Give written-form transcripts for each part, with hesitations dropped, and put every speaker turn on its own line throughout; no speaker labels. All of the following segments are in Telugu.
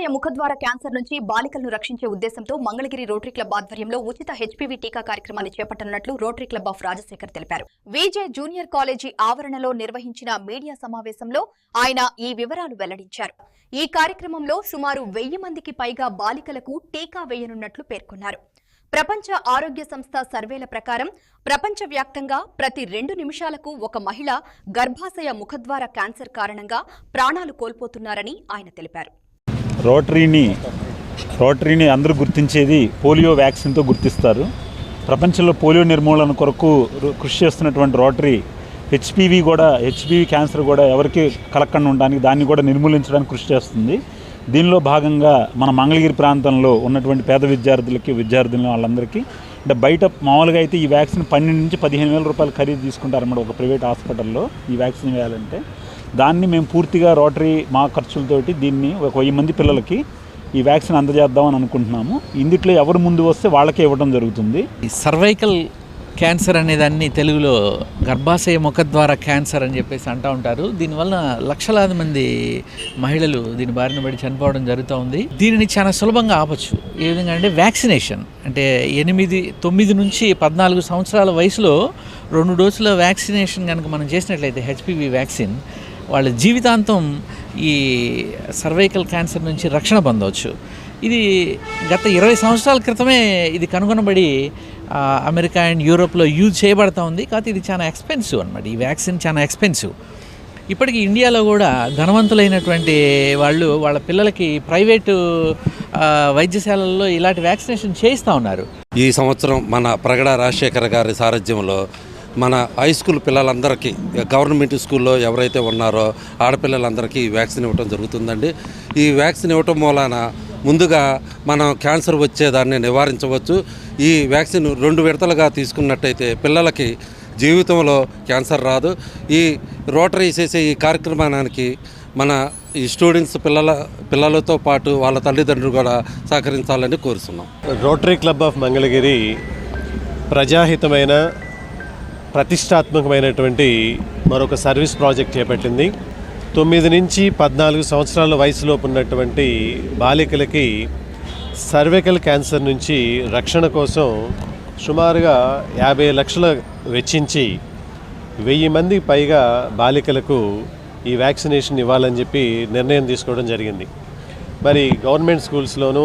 గర్భాశయ ముఖద్వార క్యాన్సర్ నుంచి బాలికలను రక్షించే ఉద్దేశంతో మంగళగిరి రోటరీ క్లబ్ ఆధ్వర్యంలో ఉచిత హెచ్పీవీ టీకా కార్యక్రమాన్ని చేపట్టనున్నట్లు రోటరీ క్లబ్ ఆఫ్ రాజశేఖర్ తెలిపారు. విజే జూనియర్ కాలేజీ ఆవరణలో నిర్వహించిన మీడియా సమావేశంలో ఆయన ఈ వివరాలు వెల్లడించారు. ఈ కార్యక్రమంలో సుమారు 1000 మందికి పైగా బాలికలకు టీకా వేయనున్నట్లు పేర్కొన్నారు. ప్రపంచ ఆరోగ్య సంస్థ సర్వేల ప్రకారం ప్రపంచవ్యాప్తంగా ప్రతి 2 నిమిషాలకు ఒక మహిళ గర్భాశయ ముఖద్వార క్యాన్సర్ కారణంగా ప్రాణాలు కోల్పోతున్నారని ఆయన తెలిపారు.
రోటరీని అందరూ గుర్తించేది పోలియో వ్యాక్సిన్తో గుర్తిస్తారు. ప్రపంచంలో పోలియో నిర్మూలన కొరకు కృషి చేస్తున్నటువంటి రోటరీ హెచ్పీవీ క్యాన్సర్ కూడా ఎవరికి కలగకుండా ఉండడానికి దాన్ని కూడా నిర్మూలించడానికి కృషి చేస్తుంది. దీనిలో భాగంగా మన మంగళగిరి ప్రాంతంలో ఉన్నటువంటి పేద విద్యార్థులు వాళ్ళందరికీ అంటే బయట మామూలుగా అయితే ఈ వ్యాక్సిన్ 12 నుంచి 15,000 రూపాయలు ఖరీదు తీసుకుంటారన్నమాట ఒక ప్రైవేట్ హాస్పిటల్లో ఈ వ్యాక్సిన్ వేయాలంటే. దాన్ని మేము పూర్తిగా రోటరీ మా ఖర్చులతోటి దీన్ని ఒక 1000 మంది పిల్లలకి ఈ వ్యాక్సిన్ అందజేద్దామని అనుకుంటున్నాము. ఇందులో ఎవరు ముందు వస్తే వాళ్ళకే ఇవ్వడం జరుగుతుంది.
సర్వైకల్ క్యాన్సర్ అనేదాన్ని తెలుగులో గర్భాశయ ముఖద్వార క్యాన్సర్ అని చెప్పేసి అంటూ ఉంటారు. దీనివల్ల లక్షలాది మంది మహిళలు దీని బారిన పడి చనిపోవడం జరుగుతూ ఉంది. దీనిని చాలా సులభంగా ఆపచ్చు. ఏ విధంగా అంటే వ్యాక్సినేషన్ అంటే 9 నుంచి 14 సంవత్సరాల వయసులో 2 డోసుల వ్యాక్సినేషన్ కనుక మనం చేసినట్లయితే హెచ్పీవీ వ్యాక్సిన్ వాళ్ళ జీవితాంతం ఈ సర్వైకల్ క్యాన్సర్ నుంచి రక్షణ పొందవచ్చు. ఇది గత 20 సంవత్సరాల క్రితమే ఇది కనుగొనబడి అమెరికా అండ్ యూరోప్లో యూజ్ చేయబడతా ఉంది. కాకపోతే ఇది చాలా ఎక్స్పెన్సివ్ అనమాట. ఈ వ్యాక్సిన్ చాలా ఎక్స్పెన్సివ్. ఇప్పటికీ ఇండియాలో కూడా ధనవంతులైనటువంటి వాళ్ళు వాళ్ళ పిల్లలకి ప్రైవేటు వైద్యశాలల్లో ఇలాంటి వ్యాక్సినేషన్ చేయిస్తూ ఉన్నారు.
ఈ సంవత్సరం మన ప్రగడ రాజశేఖర్ గారి సారథ్యంలో మన హై స్కూల్ పిల్లలందరికీ గవర్నమెంట్ స్కూల్లో ఎవరైతే ఉన్నారో ఆడపిల్లలందరికీ వ్యాక్సిన్ ఇవ్వడం జరుగుతుందండి. ఈ వ్యాక్సిన్ ఇవ్వటం మూలాన ముందుగా మనం క్యాన్సర్ వచ్చేదాన్ని నివారించవచ్చు. ఈ వ్యాక్సిన్ 2 విడతలుగా తీసుకున్నట్టయితే పిల్లలకి జీవితంలో క్యాన్సర్ రాదు. ఈ రోటరీ చేసే ఈ కార్యక్రమానికి మన ఈ స్టూడెంట్స్ పిల్లలతో పాటు వాళ్ళ తల్లిదండ్రులు కూడా సహకరించాలని కోరుతున్నాం.
రోటరీ క్లబ్ ఆఫ్ మంగళగిరి ప్రజాహితమైన ప్రతిష్టాత్మకమైనటువంటి మరొక సర్వీస్ ప్రాజెక్ట్ చేపట్టింది. 9 నుంచి 14 సంవత్సరాల వయసులోపు ఉన్నటువంటి బాలికలకి సర్వైకల్ క్యాన్సర్ నుంచి రక్షణ కోసం సుమారుగా 50 లక్షలు వెచ్చించి 1000 మందికి పైగా బాలికలకు ఈ వ్యాక్సినేషన్ ఇవ్వాలని చెప్పి నిర్ణయం తీసుకోవడం జరిగింది. మరి గవర్నమెంట్ స్కూల్స్లోనూ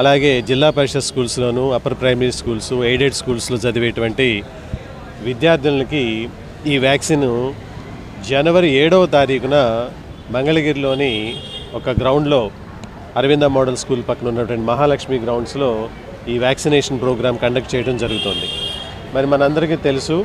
అలాగే జిల్లా పరిషత్ స్కూల్స్లోనూ అప్పర్ ప్రైమరీ స్కూల్స్ ఎయిడెడ్ స్కూల్స్లో చదివేటువంటి విద్యార్థులకి ఈ వ్యాక్సిన్ జనవరి 7వ తారీఖున మంగళగిరిలోని ఒక గ్రౌండ్లో అరవింద మోడల్ స్కూల్ పక్కన ఉన్నటువంటి మహాలక్ష్మి గ్రౌండ్స్లో ఈ వ్యాక్సినేషన్ ప్రోగ్రాం కండక్ట్ చేయడం జరుగుతుంది. మరి మనందరికీ తెలుసు